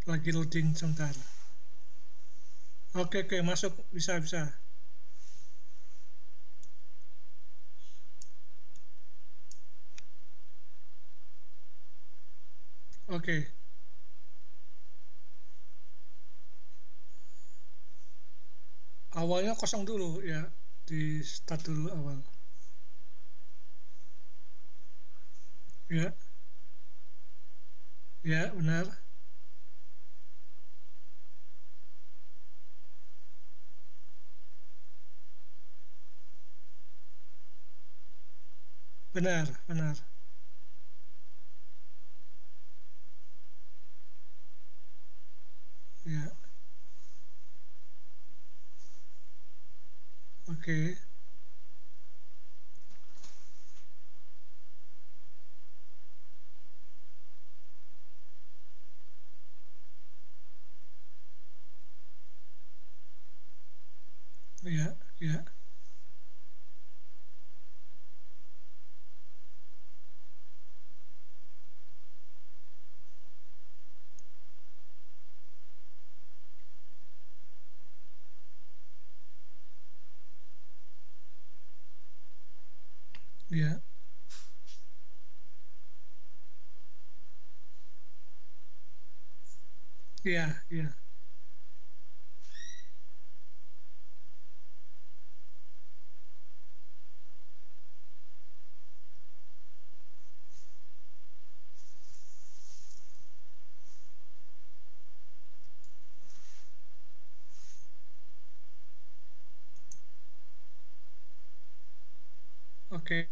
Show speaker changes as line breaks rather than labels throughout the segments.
Lagi loading sebentar. Oke, oke, masuk. Bisa, bisa. Oke. Awalnya kosong dulu ya. Di start dulu awal. Ya, ya, benar. Benar, benar. Ya, oke. Ya, ya, ya, ya, ya. Oke.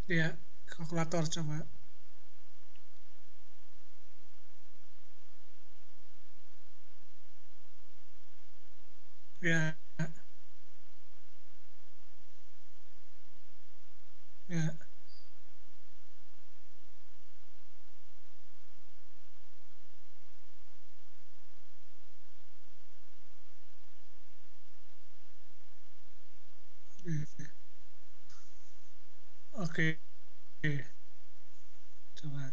Ya, kalkulator coba. Ya, ya. Oke, coba.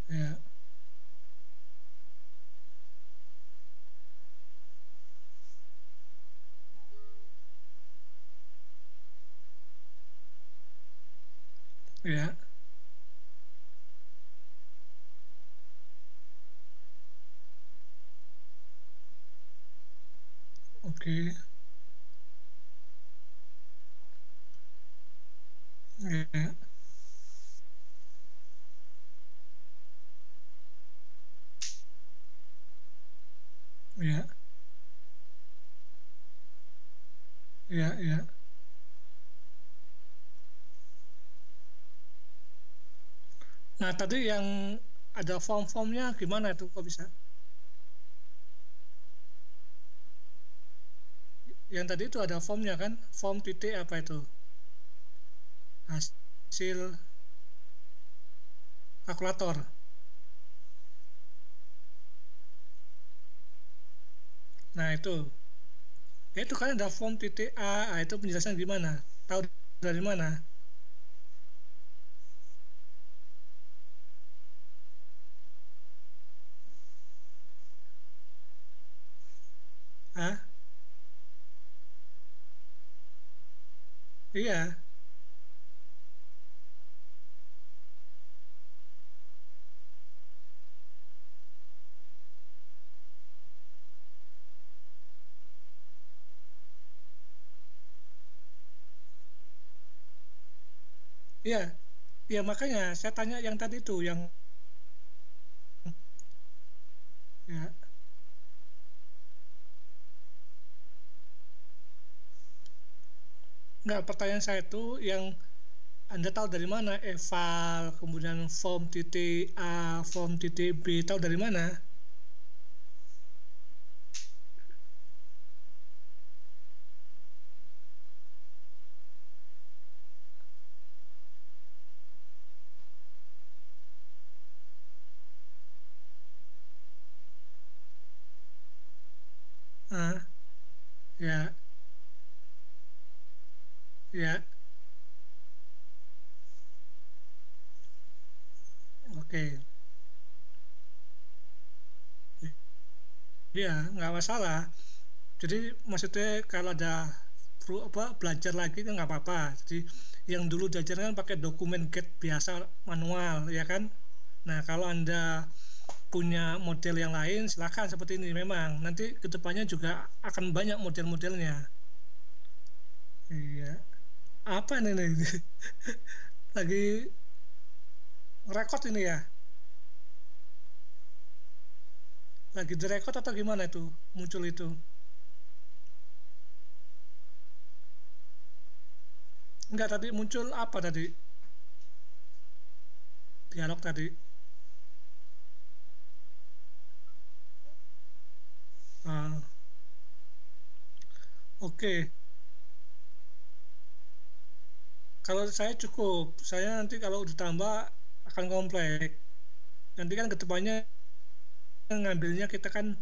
Ya, ya. Oke. Ya, ya, ya, ya. Nah, tadi yang ada form-formnya gimana itu kok bisa? Yang tadi itu ada formnya kan? Form titik apa itu? Hasil kalkulator. Nah, itu kan ada form titik A, ah, itu penjelasan gimana? Tahu dari mana? Ah, iya, iya, iya makanya saya tanya yang tadi itu, yang ya, nggak pertanyaan saya itu yang Anda tahu dari mana eval, kemudian form titik A, form titik B, tahu dari mana? Ah, ya, ya, oke. Iya, nggak masalah. Jadi maksudnya kalau ada belajar lagi kan nggak apa-apa. Jadi yang dulu diajar kan pakai dokumen get biasa manual, ya kan? Nah, kalau Anda punya model yang lain, silakan seperti ini. Memang nanti kedepannya juga akan banyak model-modelnya. Iya. Apa ini? Lagi rekod ini ya? Lagi direkod atau gimana itu? Muncul itu? Enggak, tadi muncul apa tadi? Dialog tadi. Ah, oke. Kalau saya cukup, saya nanti kalau ditambah akan komplek. Nanti kan kedepannya ngambilnya kita kan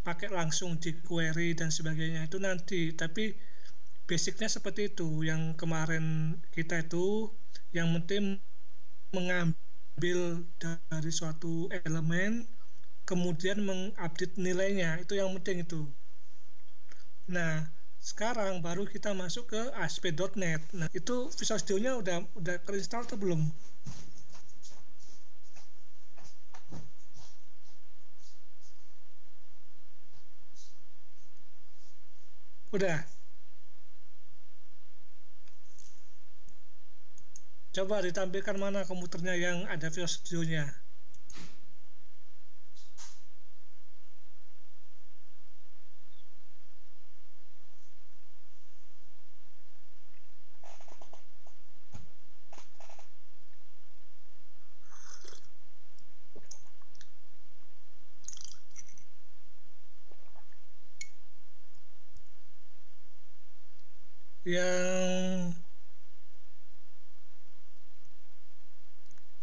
pakai langsung di query dan sebagainya itu nanti. Tapi basicnya seperti itu. Yang kemarin kita itu yang penting mengambil dari suatu elemen, kemudian mengupdate nilainya. Itu yang penting itu. Nah, sekarang baru kita masuk ke ASP.NET. Nah, itu Visual Studio-nya udah terinstall atau belum? Udah. Coba ditampilkan mana komputernya yang ada Visual Studio-nya. Yang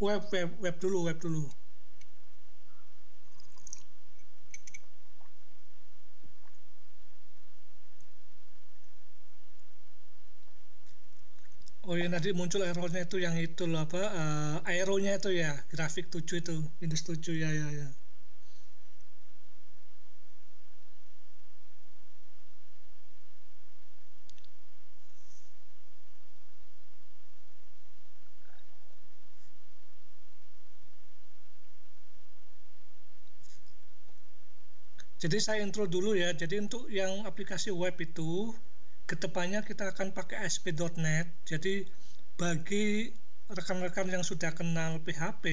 web dulu, web dulu. Oh iya, nanti muncul errornya itu yang itu loh apa aeronya itu ya, grafik 7 itu, Windows 7 ya ya ya. Jadi saya intro dulu ya. Jadi untuk yang aplikasi web itu kedepannya kita akan pakai ASP.NET. Jadi bagi rekan-rekan yang sudah kenal PHP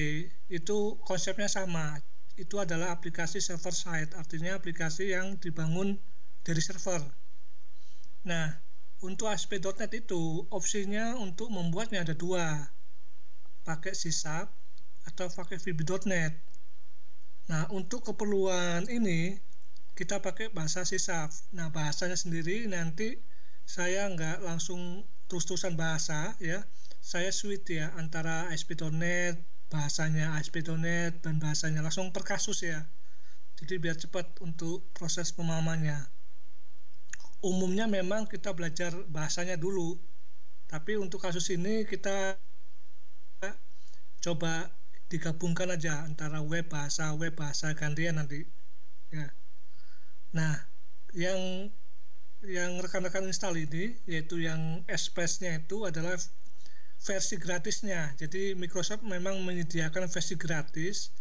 itu konsepnya sama. Itu adalah aplikasi server side, artinya aplikasi yang dibangun dari server. Nah, untuk ASP.NET itu opsinya untuk membuatnya ada dua, pakai C# atau pakai VB.NET. Nah, untuk keperluan ini kita pakai bahasa C#. Nah, bahasanya sendiri nanti saya nggak langsung terus-terusan bahasa ya. Saya switch ya antara ASP.NET, bahasanya ASP.NET dan bahasanya langsung per kasus ya. Jadi biar cepat untuk proses pemahamannya. Umumnya memang kita belajar bahasanya dulu, tapi untuk kasus ini kita coba digabungkan aja antara web bahasa gantian nanti ya. Nah, yang rekan-rekan install ini yaitu yang Express-nya itu adalah versi gratisnya. Jadi Microsoft memang menyediakan versi gratis.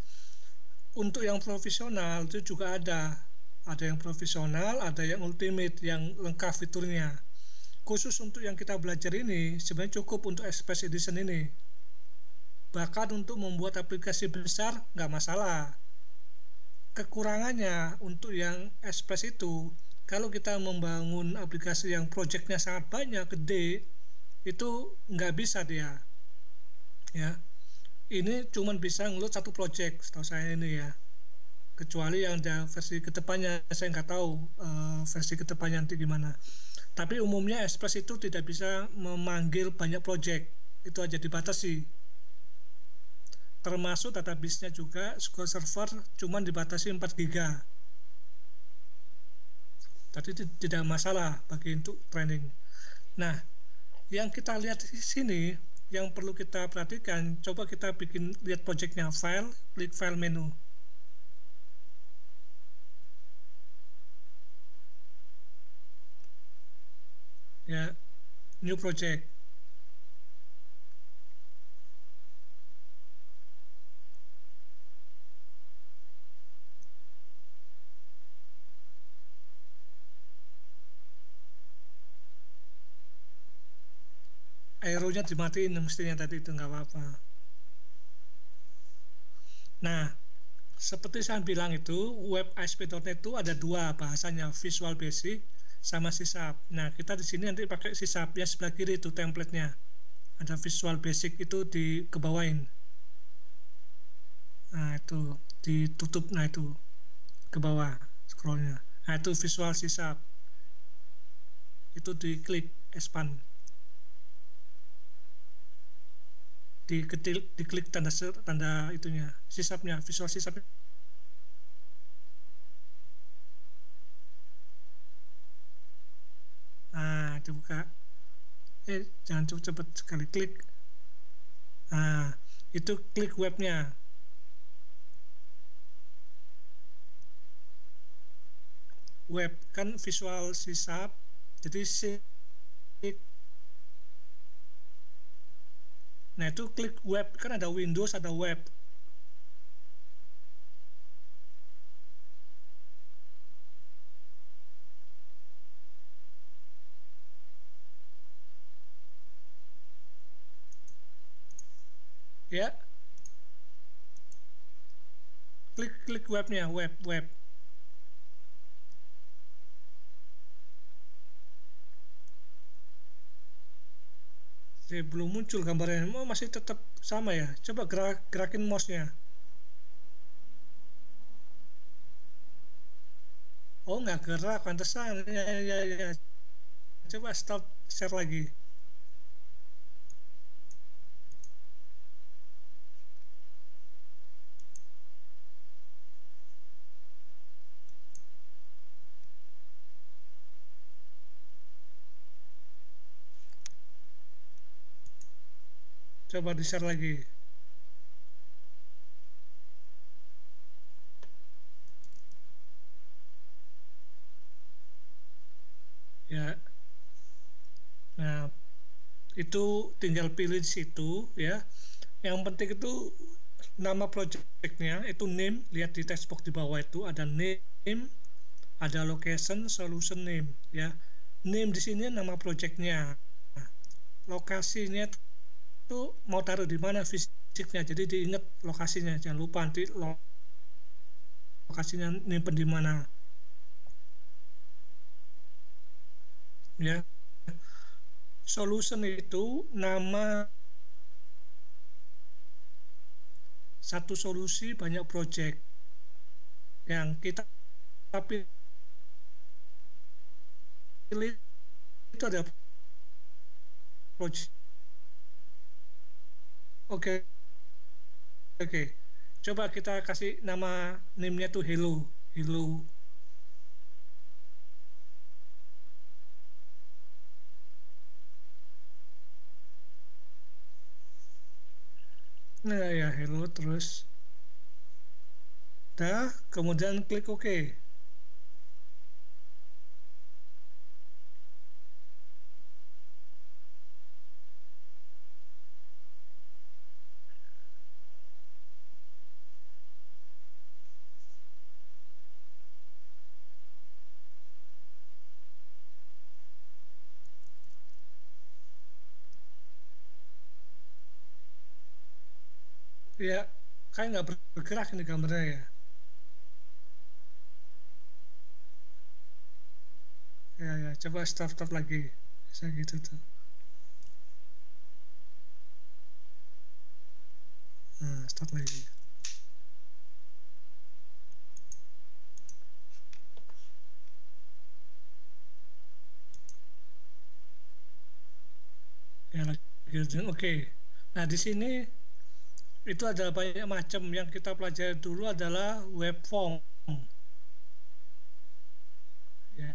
Untuk yang profesional itu juga ada yang profesional, ada yang ultimate yang lengkap fiturnya. Khusus untuk yang kita belajar ini sebenarnya cukup untuk Express Edition ini. Bahkan untuk membuat aplikasi besar nggak masalah. Kekurangannya untuk yang Express itu, kalau kita membangun aplikasi yang projectnya sangat banyak, gede, itu nggak bisa dia ya. Ini cuma bisa ngeload satu project setahu saya ini ya, kecuali yang ada versi kedepannya. Saya nggak tahu versi kedepannya nanti gimana, tapi umumnya Express itu tidak bisa memanggil banyak project, itu aja dibatasi. Termasuk database-nya juga, SQL Server cuma dibatasi 4 GB. Tadi tidak masalah bagi untuk training. Nah, yang kita lihat di sini, yang perlu kita perhatikan, coba kita bikin lihat projectnya, file, klik file menu. Ya, new project. Arrow-nya dimatiin mestinya tadi itu nggak apa-apa. Nah, seperti saya bilang itu, web ASP.NET itu ada dua bahasanya, Visual Basic sama C#. Nah, kita di sini nanti pakai C# ya, sebelah kiri itu template-nya. Ada Visual Basic itu di kebawain. Nah, itu ditutup, nah itu ke bawah scrollnya. Nah, itu Visual C#. Itu diklik expand. Diklik tanda itunya, C#-nya, Visual C#. Nah, dibuka. Jangan cepet-cepet sekali klik. Nah, itu klik webnya. Web kan Visual C#, jadi nah itu klik web, kan ada Windows, ada web. Ya, klik webnya, web. Belum muncul gambarnya. Oh, masih tetap sama ya. Coba gerakin mouse-nya. Oh, nggak gerak, pantesan. Ya. Coba stop share lagi. Coba di share lagi. Ya. Nah, itu tinggal pilih di situ ya. Yang penting itu nama projectnya itu name, lihat di text box di bawah itu ada name, ada location, solution name ya. Name di sini nama projectnya. Lokasinya itu mau taruh di mana fisiknya, jadi diingat lokasinya, jangan lupa nanti lokasinya nyimpen di mana ya. Solution itu nama satu solusi banyak project yang kita pilih, itu ada project. Oke, oke, coba kita kasih nama name-nya tuh hello. Nah ya, hello, terus dah, kemudian klik OK. Ya, kayak nggak bergerak ini gambarnya ya. Ya, coba stop lagi, bisa gitu tuh. Nah, start lagi. Ya, lagi. Oke. Nah, di sini itu ada banyak macam. Yang kita pelajari dulu adalah web form ya.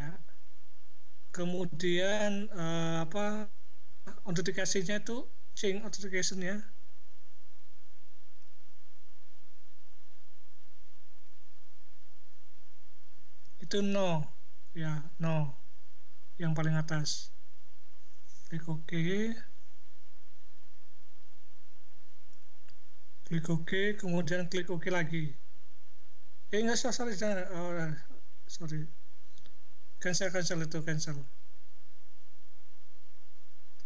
kemudian apa autentikasinya itu sync authentication ya itu no ya no yang paling atas klik OK klik OK kemudian klik OK lagi enggak sorry jangan oh, sorry cancel cancel itu cancel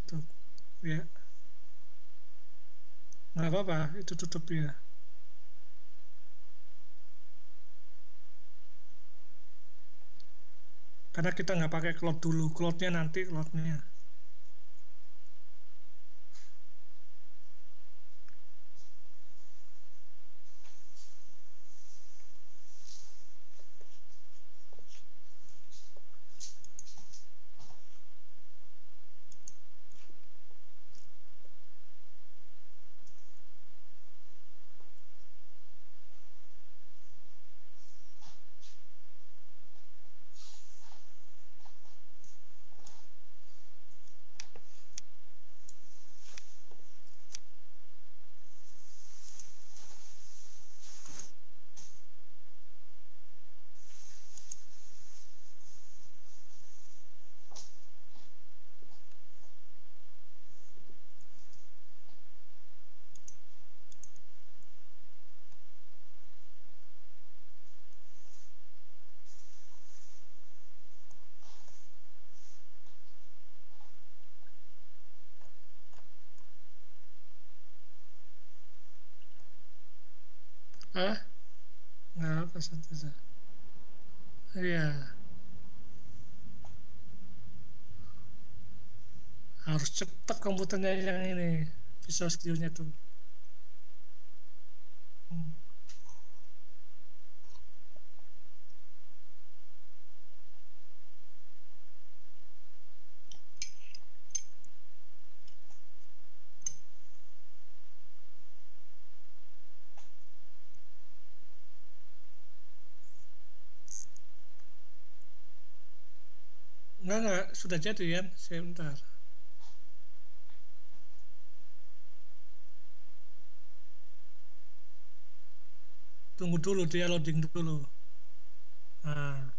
tutup ya nggak apa-apa itu tutup ya karena kita nggak pakai cloud dulu cloudnya nanti cloudnya ah nggak apa saja iya harus cepat komputernya yang ini Visual Studio-nya tuh hmm. Enggak sudah jadi ya sebentar tunggu dulu dia loading dulu nah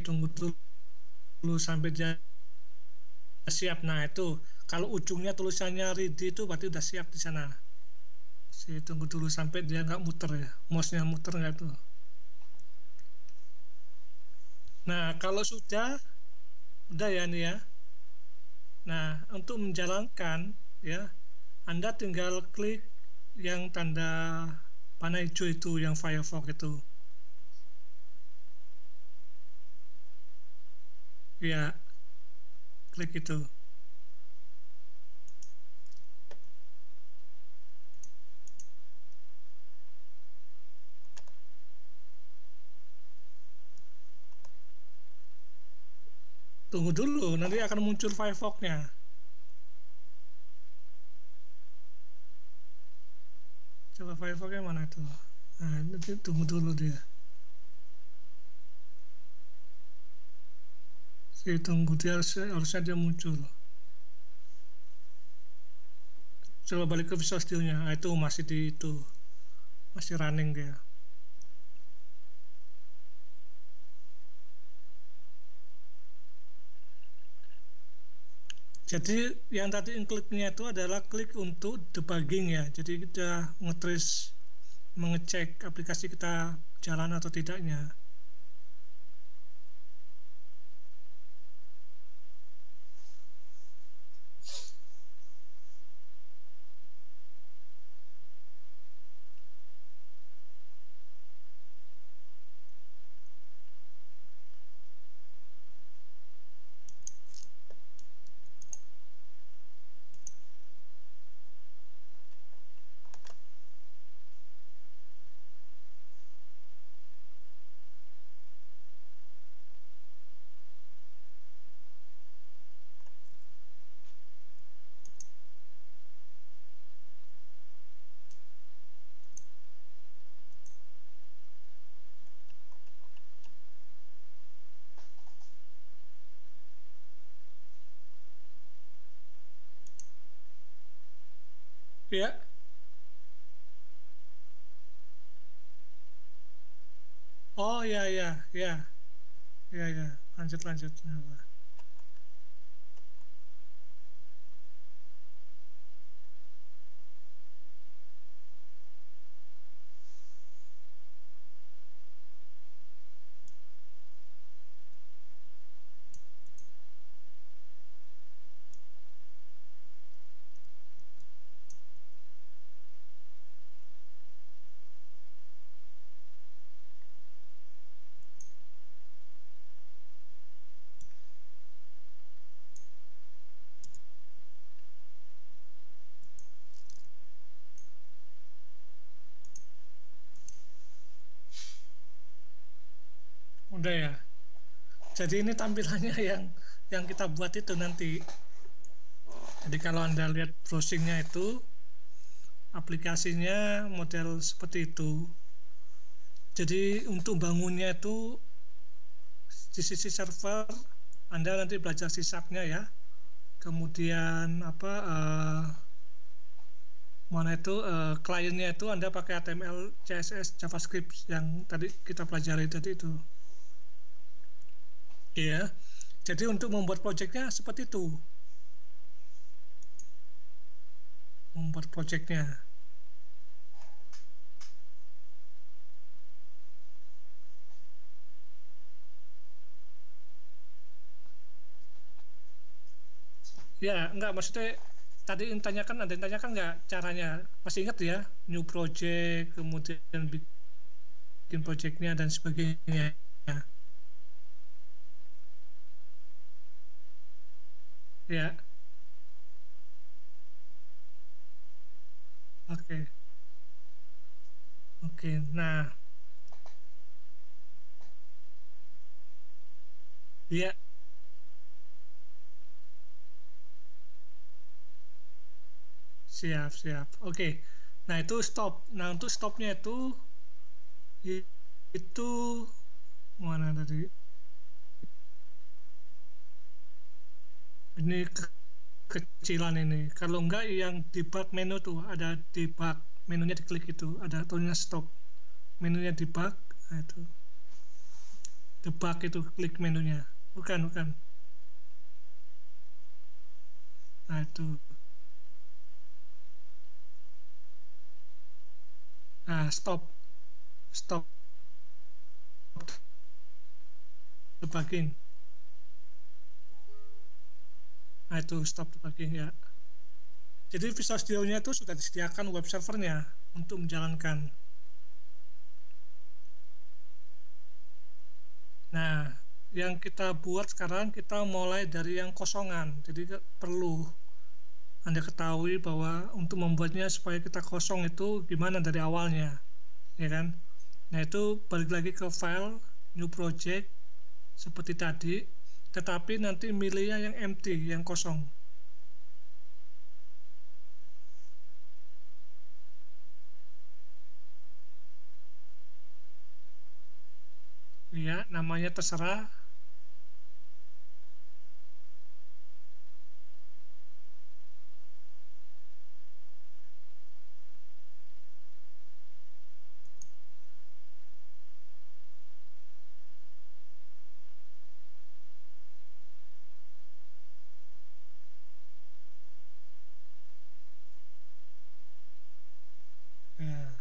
tunggu dulu sampai dia siap nah itu kalau ujungnya tulisannya ready itu berarti udah siap di sana tunggu dulu sampai dia nggak muter ya mouse-nya muter nggak tuh nah kalau udah ya nih ya nah untuk menjalankan ya Anda tinggal klik yang tanda panah hijau itu yang Firefox itu ya klik itu tunggu dulu nanti akan muncul Firefox-nya coba Firefox-nya mana itu nah nanti tunggu dulu dia tunggu dia harusnya dia muncul coba balik ke Visual Studio-nya nah, itu masih di itu masih running dia jadi yang tadi kliknya itu adalah klik untuk debugging ya jadi kita ngetrace mengecek aplikasi kita jalan atau tidaknya Ya. Oh ya ya ya ya ya. Lanjut lanjut. Nggak apa. Udah ya. Jadi ini tampilannya yang kita buat itu nanti. Jadi kalau Anda lihat browsingnya itu, aplikasinya model seperti itu. Jadi untuk bangunnya itu di sisi server Anda nanti belajar sisapnya ya. Kemudian apa mana itu kliennya itu Anda pakai HTML, CSS, JavaScript yang tadi kita pelajari tadi itu. Iya. Jadi untuk membuat projectnya seperti itu. Membuat projectnya. Ya, enggak maksudnya tadi tanyakan ada yang tanyakan nggak caranya? Masih ingat ya? New project, kemudian bikin projectnya dan sebagainya. Ya, oke, oke. Nah, ya siap, siap. Oke. Nah, itu stop. Nah, untuk stopnya itu mana tadi? Ini kecilan ini. Kalau enggak yang debug menu tuh ada debug menunya diklik itu ada tulisannya stop. Menunya debug, nah itu debug itu klik menunya. Bukan, bukan. Nah itu. Nah stop, stop debugging. Nah itu stop debugging ya. Jadi Visual Studio-nya itu sudah disediakan web servernya untuk menjalankan. Nah, yang kita buat sekarang kita mulai dari yang kosongan. Jadi perlu Anda ketahui bahwa untuk membuatnya supaya kita kosong itu gimana dari awalnya, ya kan? Nah, itu balik lagi ke file new project seperti tadi, tetapi nanti milihnya yang empty, yang kosong. Ya, namanya terserah. Nah,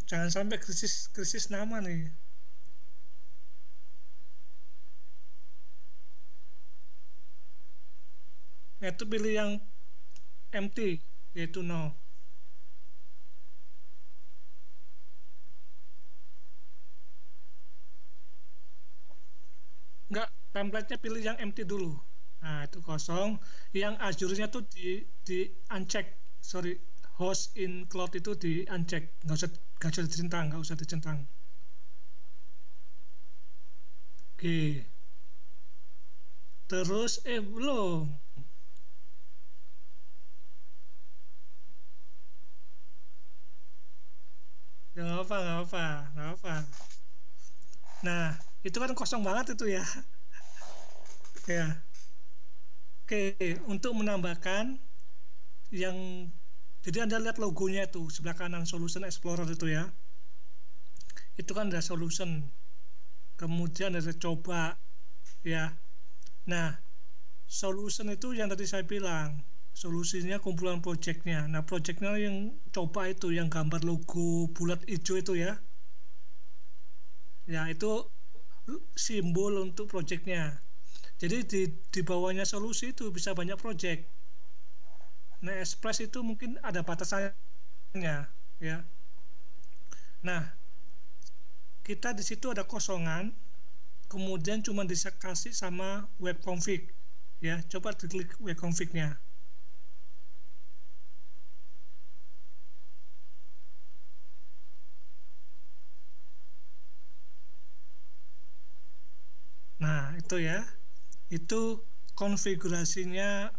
jangan sampai krisis krisis nama nih. Nah, itu pilih yang empty, yaitu no. Enggak, template-nya pilih yang empty dulu. Nah, itu kosong. Yang Azure-nya tuh di uncheck. Sorry, host in cloud itu di uncheck. Nggak usah dicentang, nggak usah dicentang. Oke. Terus, belum. Ya, nggak apa, nggak apa, nggak apa. Nah, itu kan kosong banget itu ya. Ya. Oke, untuk menambahkan yang Jadi Anda lihat logonya itu sebelah kanan, Solution Explorer itu ya. Itu kan ada solution, kemudian ada coba ya. Nah, solution itu yang tadi saya bilang, solusinya kumpulan projectnya. Nah, projectnya yang coba itu yang gambar logo bulat hijau itu ya. Ya, itu simbol untuk projectnya. Jadi di bawahnya solusi itu bisa banyak project. Nah, Express itu mungkin ada batasannya ya. Nah, kita di situ ada kosongan, kemudian cuma bisa kasih sama web config ya. Coba diklik web config-nya. Nah, itu ya. Itu konfigurasinya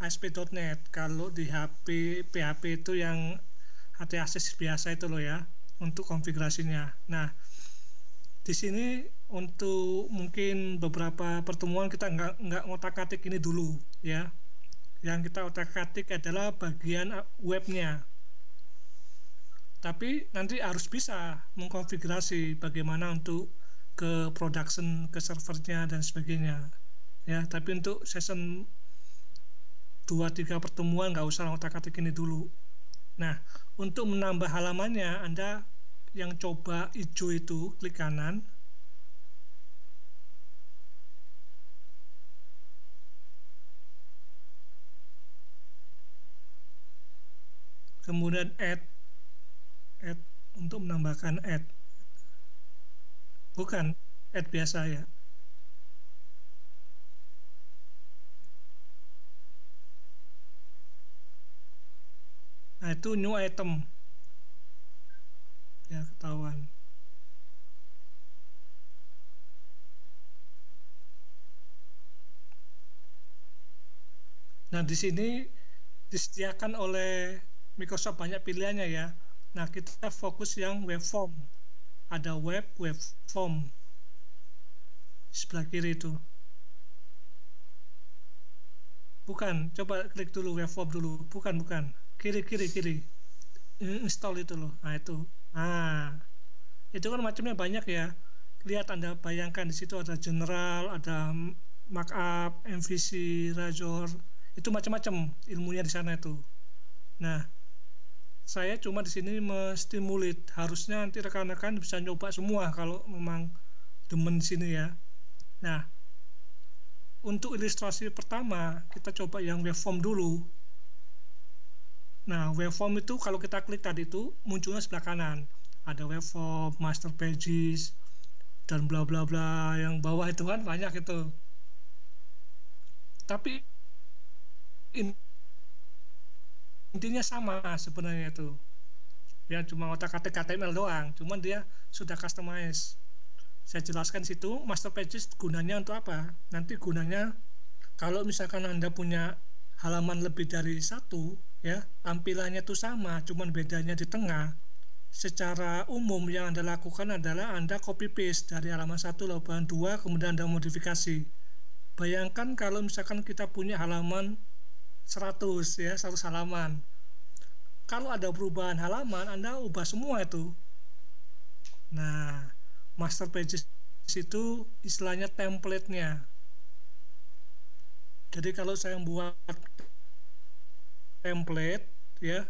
ASP.NET. Kalau di HP PHP itu yang htaccess biasa itu loh ya, untuk konfigurasinya. Nah, di sini untuk mungkin beberapa pertemuan kita nggak ngotak-atik ini dulu ya. Yang kita otak-atik adalah bagian webnya. Tapi nanti harus bisa mengkonfigurasi bagaimana untuk ke production, ke servernya dan sebagainya ya. Tapi untuk season 2-3 pertemuan nggak usah otak-atik ini dulu. Nah, untuk menambah halamannya, Anda yang coba hijau itu klik kanan, kemudian add untuk menambahkan add, bukan add biasa ya. Nah, itu new item ya, ketahuan. Nah, di sini disediakan oleh Microsoft banyak pilihannya ya. Nah, kita fokus yang web form. Ada web form sebelah kiri itu. Bukan, coba klik dulu web form dulu. Bukan. Kiri. Install itu loh. Nah, itu. Nah, itu kan macamnya banyak ya. Lihat, Anda bayangkan di situ ada general, ada markup, MVC, Razor, itu macam-macam ilmunya di sana itu. Nah, saya cuma di sini mestimulit. Harusnya nanti rekan-rekan bisa nyoba semua kalau memang demen di sini ya. Nah, untuk ilustrasi pertama kita coba yang waveform dulu. Nah, waveform itu kalau kita klik tadi itu munculnya sebelah kanan. Ada waveform, master pages, dan bla bla bla. Yang bawah itu kan banyak itu. Tapi intinya sama sebenarnya itu. Ya cuma otak-atik HTML doang, cuman dia sudah customize. Saya jelaskan situ, master pages gunanya untuk apa? Nanti gunanya kalau misalkan Anda punya halaman lebih dari satu ya, tampilannya itu sama, cuman bedanya di tengah. Secara umum yang Anda lakukan adalah Anda copy paste dari halaman 1 halaman 2, kemudian Anda modifikasi. Bayangkan kalau misalkan kita punya halaman 100 ya, 100 halaman. Kalau ada perubahan halaman, Anda ubah semua itu. Nah, master pages itu istilahnya template-nya. Jadi kalau saya buat template ya,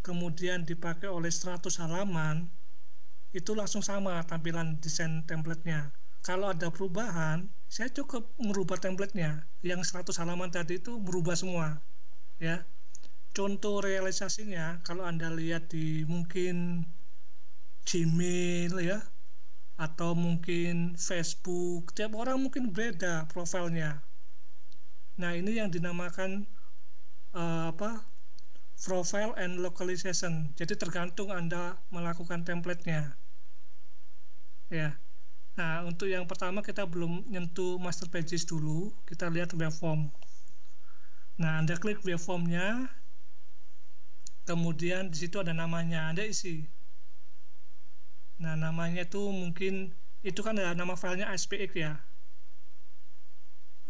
kemudian dipakai oleh 100 halaman, itu langsung sama tampilan desain template-nya. Kalau ada perubahan, saya cukup merubah template-nya. Yang 100 halaman tadi itu berubah semua ya. Contoh realisasinya kalau Anda lihat di mungkin Gmail ya, atau mungkin Facebook, tiap orang mungkin beda profilnya. Nah, ini yang dinamakan profile and localization. Jadi tergantung Anda melakukan template-nya ya. Nah, untuk yang pertama kita belum nyentuh master pages dulu, kita lihat waveform. Nah, Anda klik waveform-nya, kemudian di situ ada namanya, Anda isi. Nah, namanya itu mungkin itu kan ada nama filenya ASPX ya.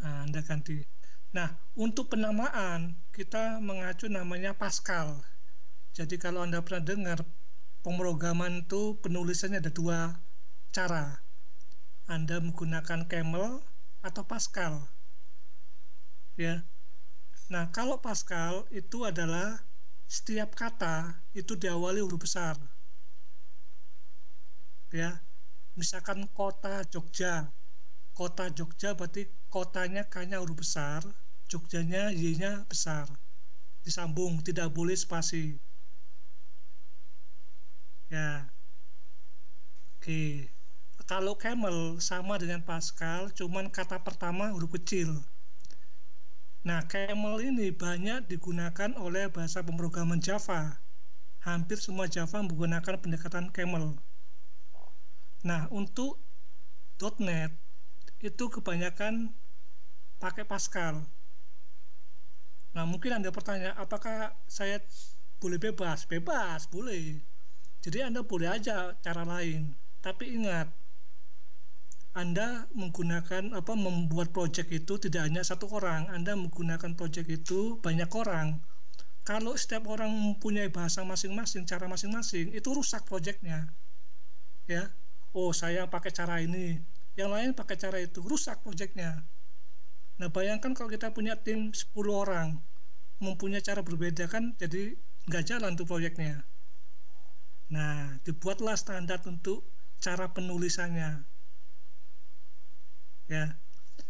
Nah, Anda ganti. Nah, untuk penamaan kita mengacu namanya Pascal. Jadi kalau Anda pernah dengar, pemrograman itu penulisannya ada dua cara. Anda menggunakan Camel atau Pascal, ya. Nah, kalau Pascal itu adalah setiap kata itu diawali huruf besar, ya. Misalkan kota Jogja berarti kotanya K-nya huruf besar, Jogjanya Y-nya besar, disambung, tidak boleh spasi, ya. Oke. Kalau Camel sama dengan Pascal, cuman kata pertama huruf kecil. Nah, Camel ini banyak digunakan oleh bahasa pemrograman Java. Hampir semua Java menggunakan pendekatan Camel. Nah, untuk .NET itu kebanyakan pakai Pascal. Nah, mungkin Anda bertanya, apakah saya boleh bebas? Bebas, boleh. Jadi Anda boleh aja cara lain. Tapi ingat, Anda menggunakan membuat project itu tidak hanya satu orang, Anda menggunakan project itu banyak orang. Kalau setiap orang mempunyai bahasa masing-masing, cara masing-masing, itu rusak projectnya, ya. Oh, saya pakai cara ini, yang lain pakai cara itu, rusak projectnya. Nah, bayangkan kalau kita punya tim 10 orang, mempunyai cara berbeda, kan jadi nggak jalan tuh proyeknya. Nah, dibuatlah standar untuk cara penulisannya, ya.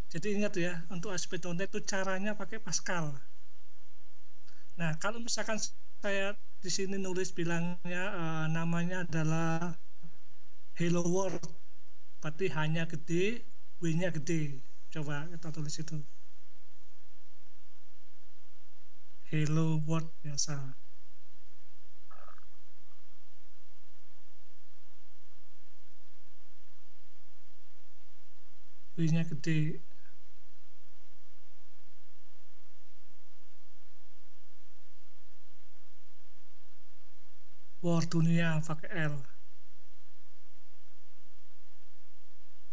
Jadi ingat ya, untuk ASP.NET itu caranya pakai Pascal. Nah, kalau misalkan saya di sini nulis bilangnya namanya adalah Hello World, berarti hanya gede, W-nya gede. Coba kita tulis itu. Hello World biasa. W-nya gede. World dunia pakai L.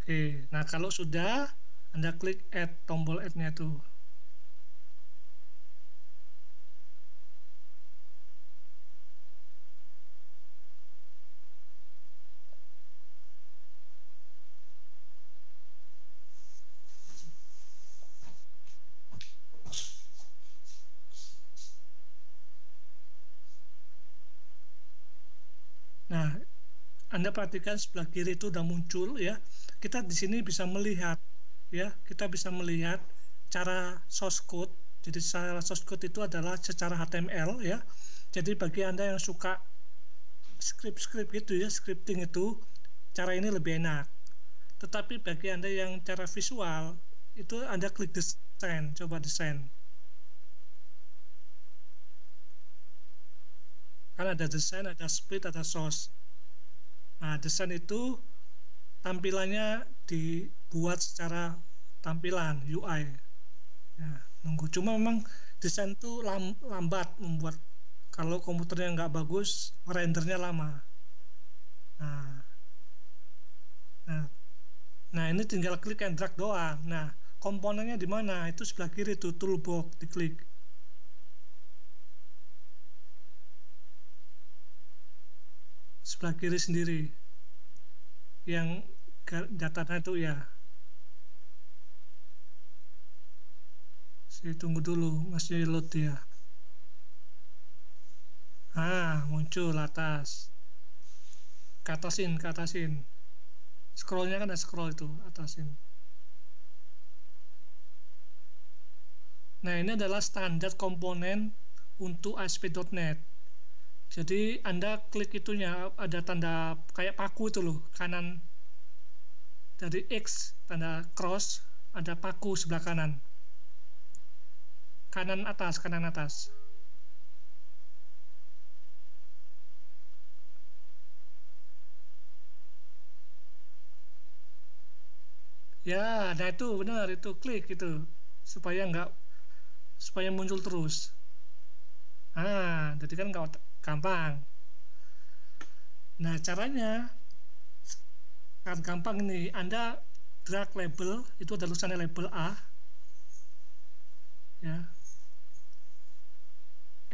Oke, nah kalau sudah, Anda klik add, tombol add-nya tuh. Nah, Anda perhatikan sebelah kiri itu udah muncul ya. Kita di sini bisa melihat ya, kita bisa melihat cara source code. Jadi cara source code itu adalah secara HTML ya. Jadi bagi Anda yang suka script gitu ya, scripting itu, cara ini lebih enak. Tetapi bagi Anda yang cara visual, itu Anda klik desain, coba desain. Kan ada desain, ada split, ada source. Nah, desain itu tampilannya dibuat secara tampilan UI. Ya, nunggu. Cuma memang desain itu lambat membuat, kalau komputernya nggak bagus, rendernya lama. Nah, nah, nah ini tinggal klik and drag doang. Nah, komponennya di mana? Itu sebelah kiri tuh toolbox, diklik. Sebelah kiri sendiri. Yang datanya itu ya. Saya tunggu dulu, masih load ya. Muncul atas. Ke atasin. Scrollnya kan ada scroll itu, atasin. Nah, ini adalah standar komponen untuk ASP.NET. Jadi Anda klik itunya, ada tanda kayak paku itu loh, kanan dari X, tanda cross, ada paku sebelah kanan. Kanan atas. Ya, nah itu benar, itu klik itu supaya muncul terus. Jadi kan nggak gampang. Nah, caranya sangat gampang ini. Anda drag label, itu ada tulisannya label A, ya,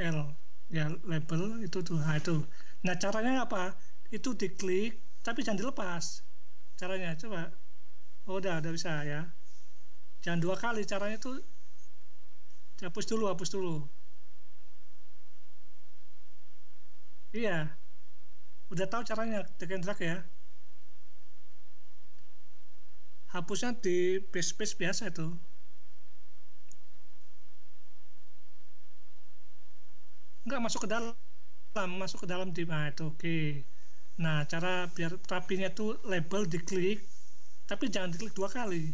L. ya label itu tuh. Nah, itu. Nah, caranya apa? Itu diklik tapi jangan dilepas. Caranya coba. Oh, udah bisa ya. Jangan dua kali, caranya tuh hapus dulu, hapus dulu. Iya, udah tahu caranya drag and drag ya. Hapusnya di backspace biasa itu. Enggak masuk ke dalam, masuk ke dalam di nah, itu oke. Nah, cara biar rapinya tuh label diklik, tapi jangan diklik dua kali.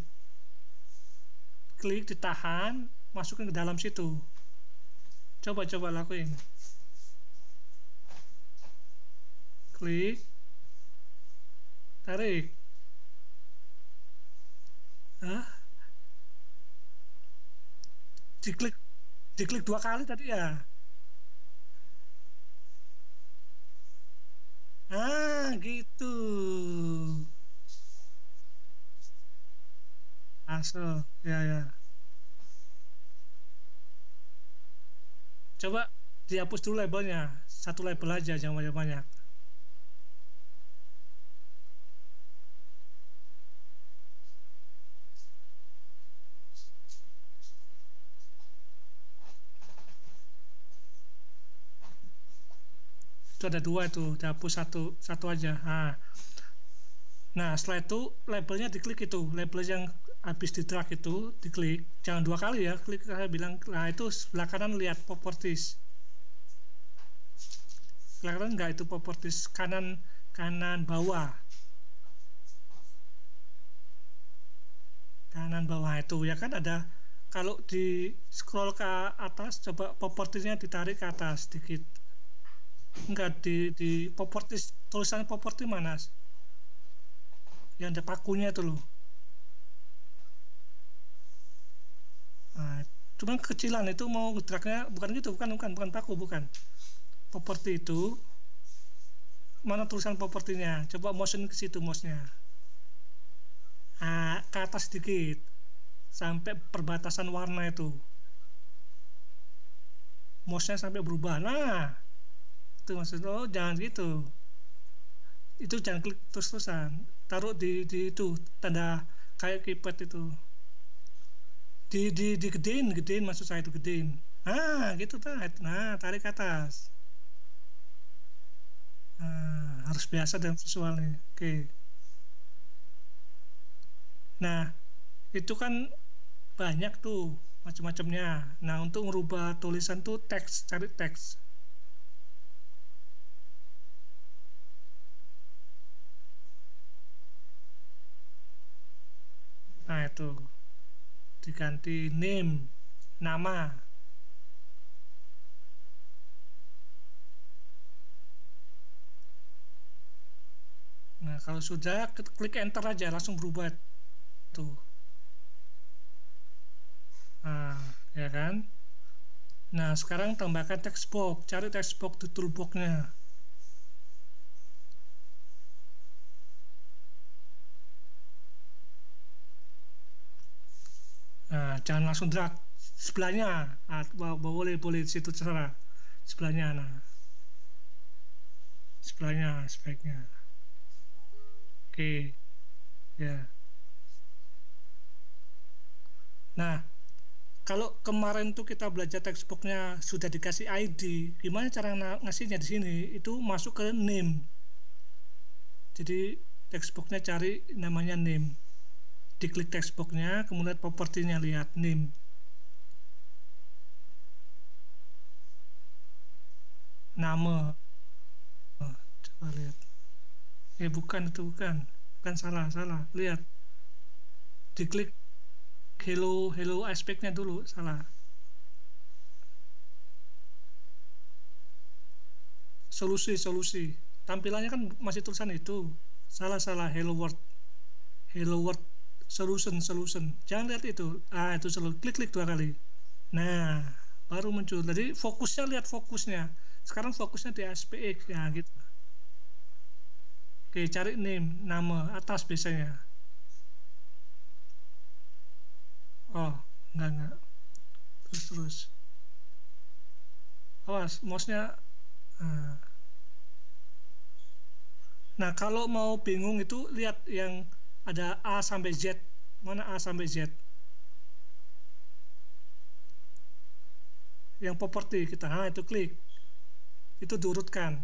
Klik, ditahan, masukin ke dalam situ. Coba lakuin. Klik, tarik. Hah? Diklik, diklik dua kali tadi ya. Ah, gitu. Masuk. Ya, ya. Coba dihapus dulu labelnya. Satu label aja, jangan banyak-banyak. Itu ada dua itu, dihapus satu, satu aja. Nah, setelah itu labelnya diklik itu, label yang habis di drag itu diklik, jangan dua kali ya, klik saya bilang, nah itu sebelah kanan lihat properties, kelihatan nggak itu properties kanan kanan bawah, kanan bawah itu ya kan ada, kalau di scroll ke atas coba propertiesnya ditarik ke atas sedikit, enggak di properties, tulisan properti mana yang ada pakunya itu loh. Nah, cuman kecilan itu mau dragnya bukan gitu, bukan paku, bukan properti itu. Mana tulisan propertinya, coba motion ke situ mouse-nya, ke atas sedikit sampai perbatasan warna itu, mouse-nya sampai berubah. Nah, itu maksudnya. Oh, jangan gitu, itu jangan klik terus-terusan, taruh di itu tanda kayak keypad itu, gedein maksud saya itu gedein. Gitu tarik ke atas. Harus biasa dengan visualnya. Oke. Nah, itu kan banyak tuh macam-macamnya. Nah, untuk merubah tulisan tuh teks, cari teks. Nah, itu diganti name, nama. Nah, kalau sudah klik enter aja langsung berubah tuh. Nah, ya kan? Nah, sekarang tambahkan text box, cari text box di toolbox-nya. Nah, jangan langsung drag sebelahnya. Boleh di situ terserah. Sebelahnya, nah, sebelahnya sebaiknya. Oke, ya. Nah, kalau kemarin tuh kita belajar textbooknya sudah dikasih ID, gimana cara ngasihnya di sini? Itu masuk ke name. Jadi textbooknya cari namanya name. Diklik textbooknya, kemudian propertinya lihat name. Nama. Coba lihat. Bukan itu bukan salah. Lihat. Diklik hello aspeknya dulu, salah. Solusi. Tampilannya kan masih tulisan itu. Salah hello world solution. Jangan lihat itu. Itu selalu klik dua kali. Nah, baru muncul. Jadi fokusnya, lihat fokusnya. Sekarang fokusnya di SPX ya gitu. Oke, cari name, nama atas biasanya. Oh, enggak. Terus. Awas, mouse-nya. Nah, kalau mau bingung itu lihat yang ada A sampai Z. Mana A sampai Z? Yang properti kita, itu klik. Itu diurutkan.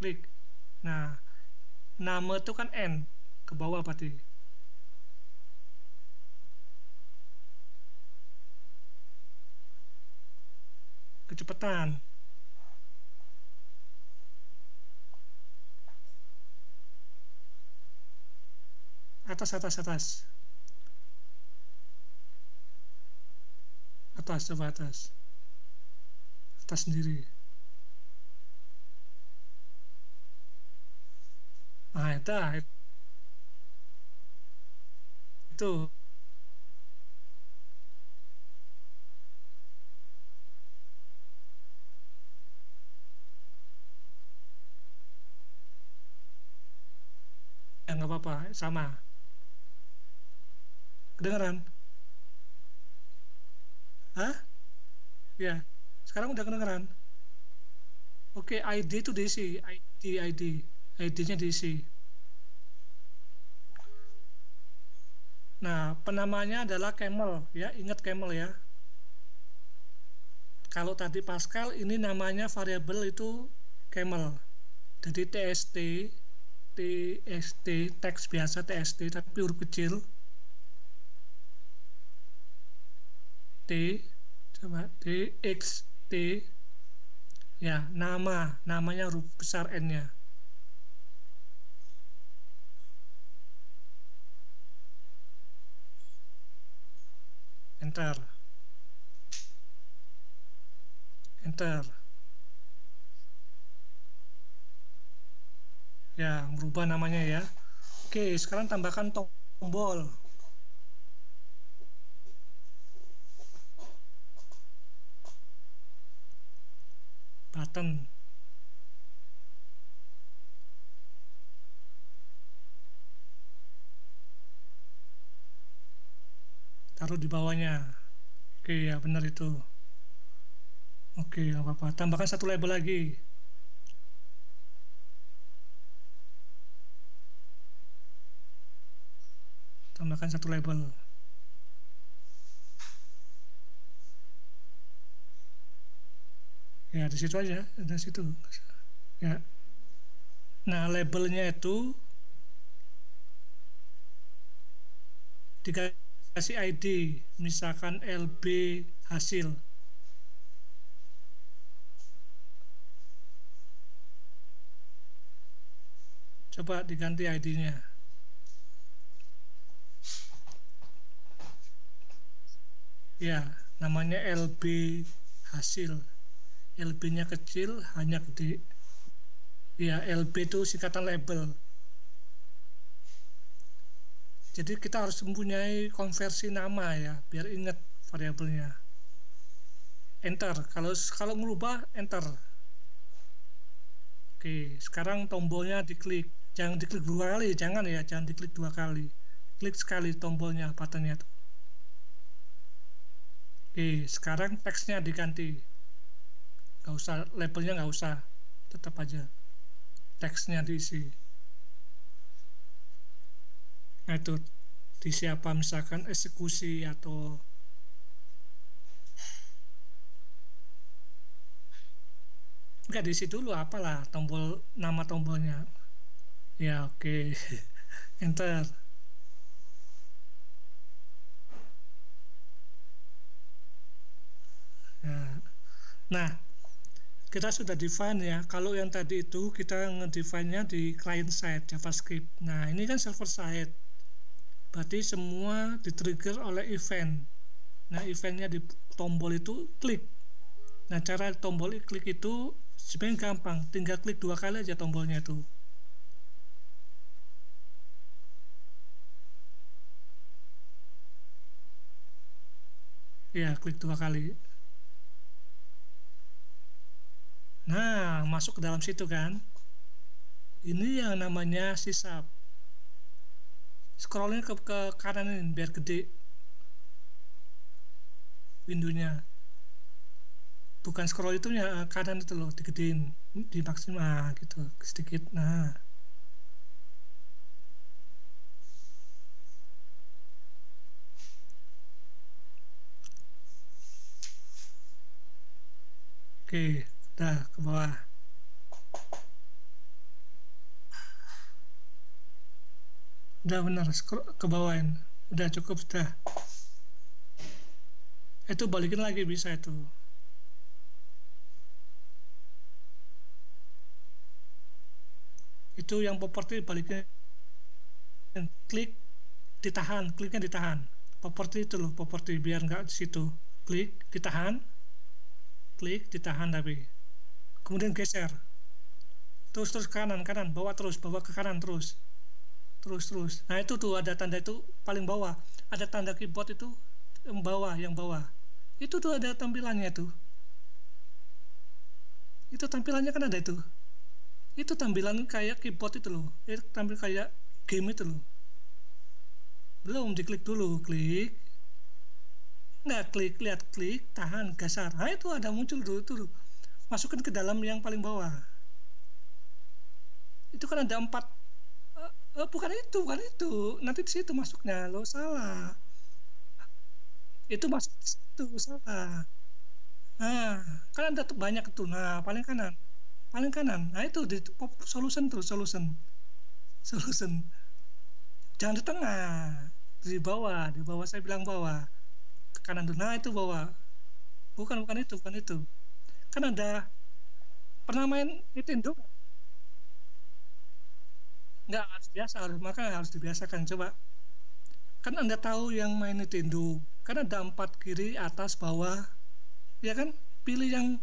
Klik. Nah, nama itu kan N. Ke bawah berarti. Kecepatan. Atas, atas, atas. Atas, coba atas. Atas sendiri. Nah, itu. Ya, nggak apa-apa, sama. Kedengeran? Hah? Ya, sekarang udah kedengeran. Oke, ID itu diisi. ID-nya diisi. Nah, penamanya adalah camel, ya. Ingat camel ya. Kalau tadi Pascal, ini namanya variabel itu camel. Jadi TXT, teks biasa TXT, tapi huruf kecil. T, coba TXT, ya, namanya huruf besar N-nya. Enter. Enter. Ya, merubah namanya ya. Oke, sekarang tambahkan tombol. Button. Taruh di bawahnya. Oke, ya benar itu. Oke, nggak apa-apa. Tambahkan satu label lagi. Tambahkan satu label. Ya, di situ aja, ada situ. Ya. Nah, labelnya itu dikasih ID, misalkan LB hasil. Coba diganti ID-nya. Ya, namanya LB hasil. LB-nya kecil, hanya gede. Ya, LB itu singkatan label. Jadi kita harus mempunyai konversi nama ya, biar ingat variabelnya. Enter. Kalau merubah, enter. Oke, sekarang tombolnya diklik. Jangan diklik dua kali, jangan diklik dua kali. Klik sekali tombolnya, buttonnya tuh. Oke, sekarang teksnya diganti. Nggak usah, labelnya nggak usah, tetap aja teksnya diisi. Nah itu diisi apa, misalkan eksekusi atau nggak diisi dulu, apalah tombol, nama tombolnya. Ya, oke. Enter. Ya. Nah, kita sudah define ya. Kalau yang tadi itu kita ngedefine-nya di client side JavaScript. Nah, ini kan server side. Berarti semua di-trigger oleh event. Nah, eventnya di tombol itu klik. Nah, cara tombol klik itu sebenarnya gampang. Tinggal klik dua kali aja tombolnya itu. Ya, klik dua kali. Nah, masuk ke dalam situ kan. Ini yang namanya sisap. Scrollnya ke kanan ini biar gede windownya. bukan scroll itunya, kanan itu loh, digedein, di maksimal gitu sedikit. Nah, oke, udah ke bawah. Udah benar, scroll ke bawahin. Udah cukup, sudah. Itu balikin lagi bisa itu. Itu yang properti balikin, klik, ditahan, kliknya ditahan. Properti itu loh, properti biar nggak di situ. Klik, ditahan, klik, ditahan tapi. Kemudian geser. Terus terus kanan, kanan, bawa terus, bawa ke kanan terus. Terus terus. Nah, itu tuh ada tanda itu paling bawah. Ada tanda keyboard itu yang bawah, yang bawah. Itu tuh ada tampilannya tuh. Itu tampilannya kan ada itu. Itu tampilan kayak keyboard itu loh. Tampil kayak game itu loh. Belum, diklik dulu, klik. Nggak, klik, lihat, klik, tahan, gasar. Nah, itu ada muncul dulu tuh. Masukkan ke dalam yang paling bawah. Itu kan ada 4. Bukan itu, bukan itu. Nanti di situ masuknya, lo salah. Itu masuk di situ, salah. Nah, kan ada tuh banyak tuh. Nah, paling kanan. Paling kanan. Nah, itu di solution terus, solution. Solution. Jangan di tengah. Di bawah, di bawah saya bilang bawah. Ke kanan tuh. Nah, itu bawah. Bukan, bukan itu, bukan itu. Kan ada, pernah main Nintendo? Nggak, harus biasa, harus, makanya harus dibiasakan. Coba. Kan Anda tahu yang main Nintendo. Kan ada 4 kiri, atas, bawah. Ya kan? Pilih yang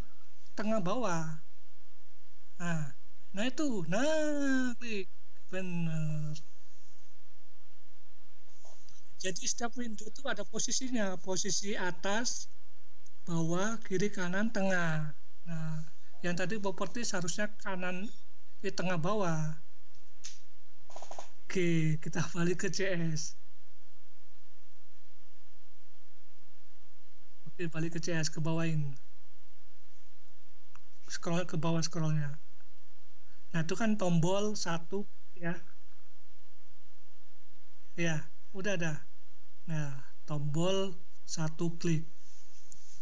tengah bawah. Nah, nah itu. Nah, klik. Bener. Jadi setiap window itu ada posisinya, posisi atas, bawah, kiri, kanan, tengah. Nah, yang tadi properti seharusnya kanan di tengah bawah. Oke, kita balik ke CS. Oke, balik ke CS, ke bawahin. Scroll ke bawah scrollnya. Nah, itu kan tombol satu ya. Ya, udah ada. Nah, tombol satu klik.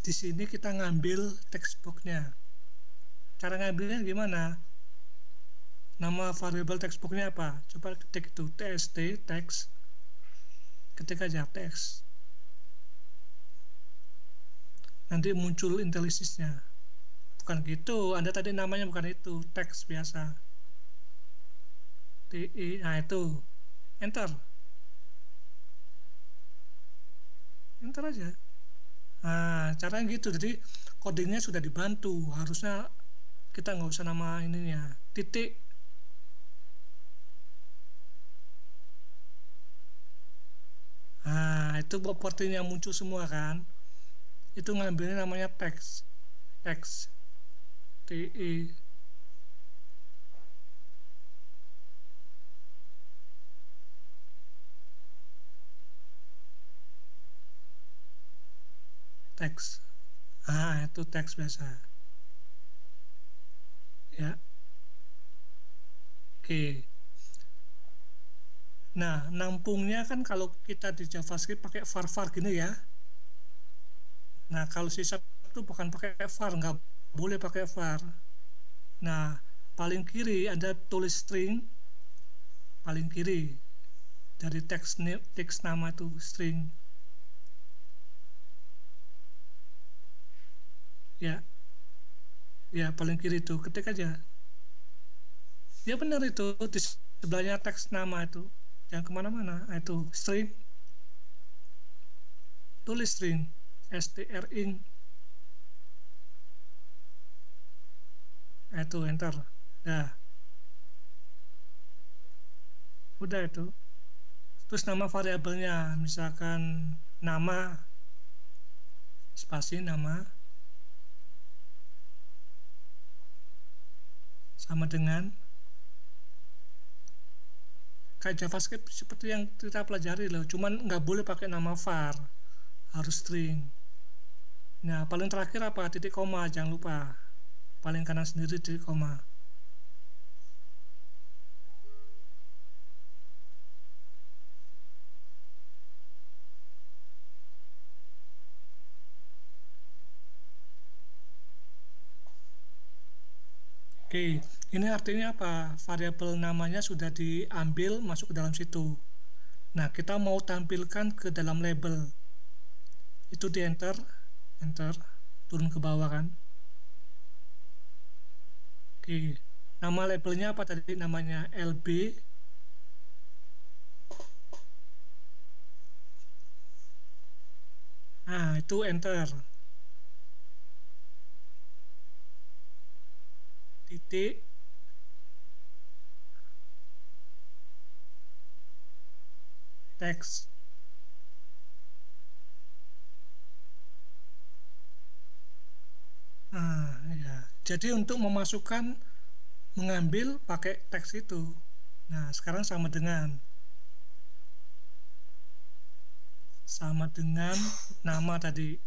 Di sini kita ngambil text box-nya. Cara ngambilnya gimana? Nama variabel text box-nya apa? Coba ketik itu txt text. Ketik aja text. Nanti muncul IntelliSysnya. Bukan gitu, Anda tadi namanya bukan itu, teks biasa. TI, nah itu. Enter. Enter aja. Nah, caranya gitu. Jadi codingnya sudah dibantu. Harusnya kita nggak usah nama ininya. Titik. Nah, itu propertinya muncul semua kan. Itu ngambilnya namanya teks. Teks. TI. Teks. Ah, itu teks biasa. Ya. Oke. Nah, nampungnya kan kalau kita di JavaScript pakai var gini ya. Nah, kalau C# itu bukan pakai var, nggak boleh pakai var. Nah, paling kiri ada tulis string, paling kiri dari teks nama itu string. Ya, ya paling kiri itu ketik aja. Ya benar itu di sebelahnya teks nama itu, jangan kemana-mana. Nah, itu string, tulis string, string. Nah, itu enter. Nah, udah itu. Terus nama variabelnya, misalkan nama, spasi nama, sama dengan kayak JavaScript seperti yang kita pelajari loh, cuman nggak boleh pakai nama var, harus string. Nah, paling terakhir apa? Titik koma, jangan lupa. Paling kanan sendiri titik koma. Oke, ini artinya apa? Variabel namanya sudah diambil masuk ke dalam situ. Nah, kita mau tampilkan ke dalam label. Itu di enter, enter, turun ke bawah kan. Oke, nama labelnya apa tadi? Namanya LB. Nah, itu enter. Titik, teks. Nah, ya. Jadi untuk memasukkan, mengambil pakai teks itu. Nah, sekarang sama dengan nama tadi,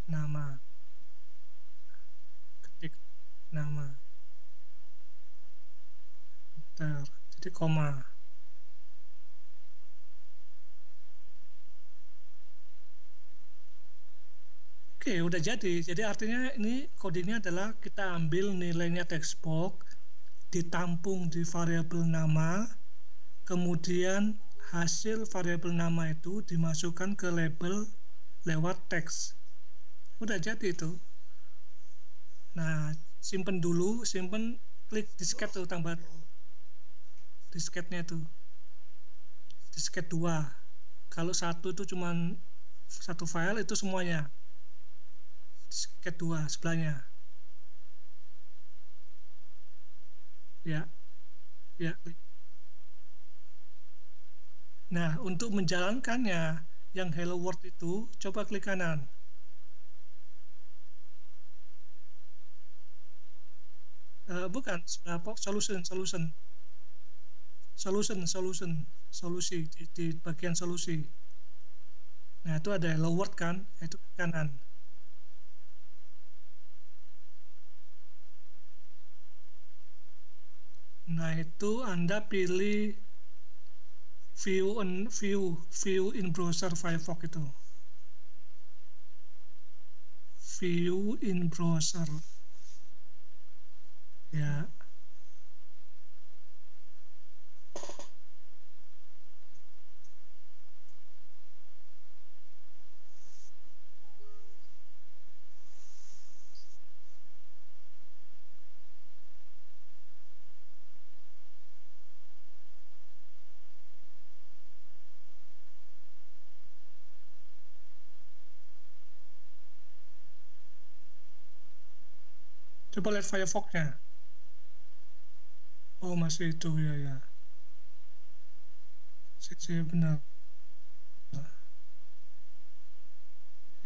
nama, ketik nama, enter, titik koma. Oke, udah jadi. Jadi artinya ini kodenya adalah kita ambil nilainya text box, ditampung di variabel nama, kemudian hasil variabel nama itu dimasukkan ke label lewat teks. Udah jadi itu. Nah, simpen dulu, simpen, klik disket tuh, tambah disketnya itu, disket 2. Kalau satu itu cuma satu file, itu semuanya. Disket 2 sebelahnya. Ya, ya. Nah, untuk menjalankannya, yang Hello World itu, coba klik kanan. Bukan, solution, solution, solution, solution, solusi, di bagian solusi. Nah, itu ada Hello World kan, itu kanan. Nah, itu Anda pilih view in browser Firefox itu. View in browser. Ya. Coba lihat Firefox-nya. Oh, masih itu ya ya. Sih benar.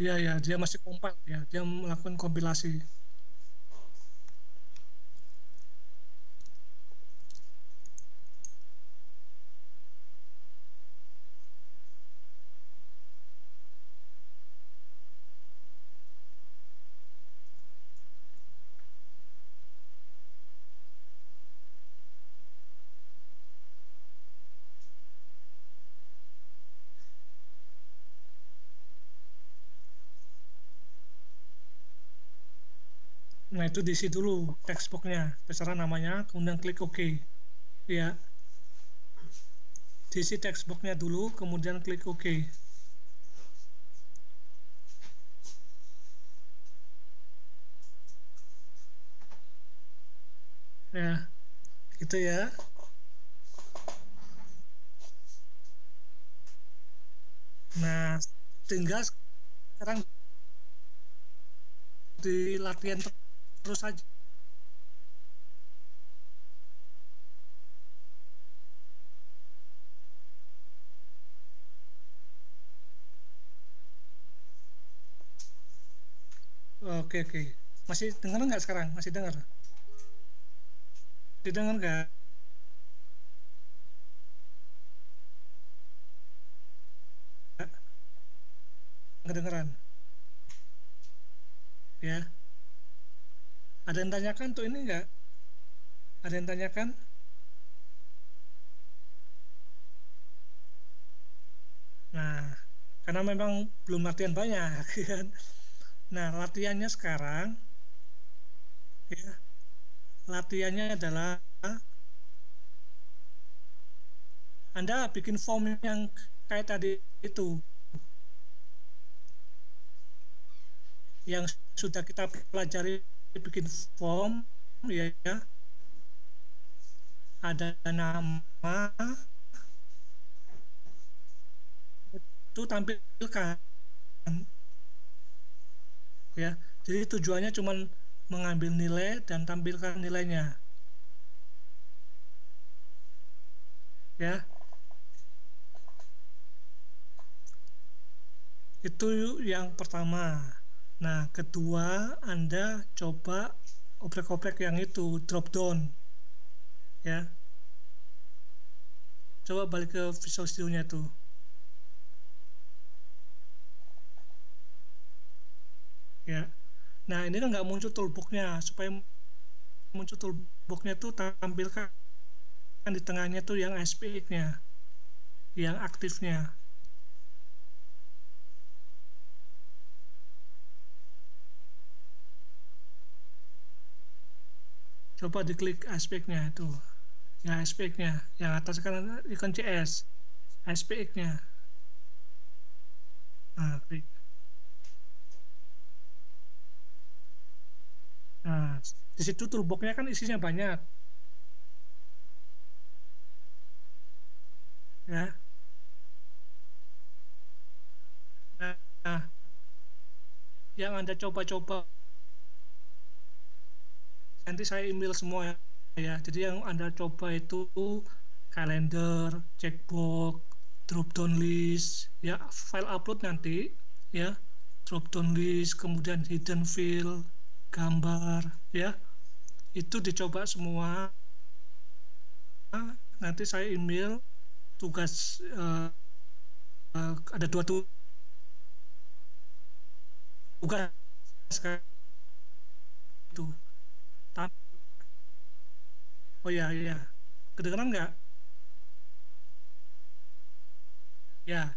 Iya ya, dia masih compile ya. Dia melakukan kompilasi. Nah, itu diisi dulu textbox-nya, terserah namanya, kemudian klik OK. Ya, diisi textbox-nya dulu, kemudian klik OK. Ya, gitu ya. Nah, tinggal sekarang di latihan terus saja. Oke, oke. Masih dengar nggak sekarang? Masih dengar? Didengar nggak? kedengeran ya. Ada yang tanyakan tuh ini enggak? Ada yang tanyakan? Nah, karena memang belum latihan banyak kan. Nah, latihannya sekarang ya, latihannya adalah Anda bikin form yang kayak tadi itu, yang sudah kita pelajari, bikin form ya, ada nama, itu tampilkan ya. Jadi tujuannya cuma mengambil nilai dan tampilkan nilainya ya. Itu yang pertama. Nah, kedua, Anda coba oprek-oprek yang itu, drop down ya. Coba balik ke Visual Studio-nya tuh ya. Nah, ini kan nggak muncul toolbox-nya. Supaya muncul toolbox-nya tuh tampilkan di tengahnya tuh yang SPX-nya, yang aktifnya. Coba diklik aspeknya itu, ya aspeknya, yang atas kan ikon CS, aspeknya. Nah, klik. Nah, di situ toolbox-nya kan isinya banyak, ya. Nah, yang Anda coba-coba nanti saya email semua ya. Jadi yang Anda coba itu kalender, checkbox, drop down list, ya file upload nanti ya. Drop down list, kemudian hidden field, gambar ya. Itu dicoba semua. Nanti saya email tugas, ada dua tugas kan itu. Oh ya, ya, kedengeran nggak? Ya,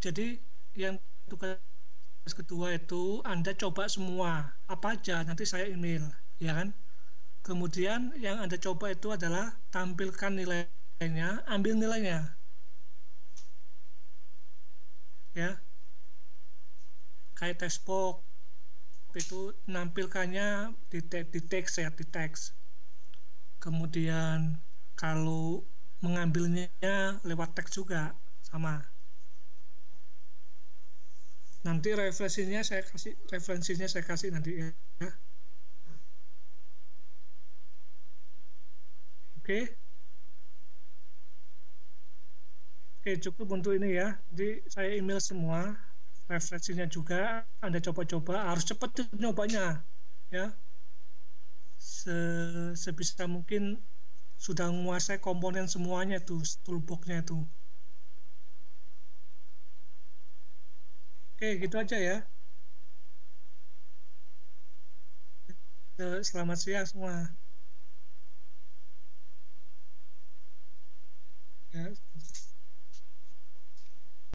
jadi yang tugas kedua itu Anda coba semua apa aja, nanti saya email ya kan. Kemudian yang Anda coba itu adalah tampilkan nilainya, ambil nilainya ya. Kayak textbox itu menampilkannya di teks ya, di teks. Kemudian kalau mengambilnya lewat teks juga sama. Nanti referensinya saya kasih nanti ya. Oke. Oke, cukup untuk ini ya. Jadi saya email semua referensinya juga. Anda coba-coba, harus cepat nyobanya ya. Sebisa mungkin sudah menguasai komponen semuanya tuh, toolbox-nya itu. Oke, gitu aja ya. Selamat siang semua. Ya.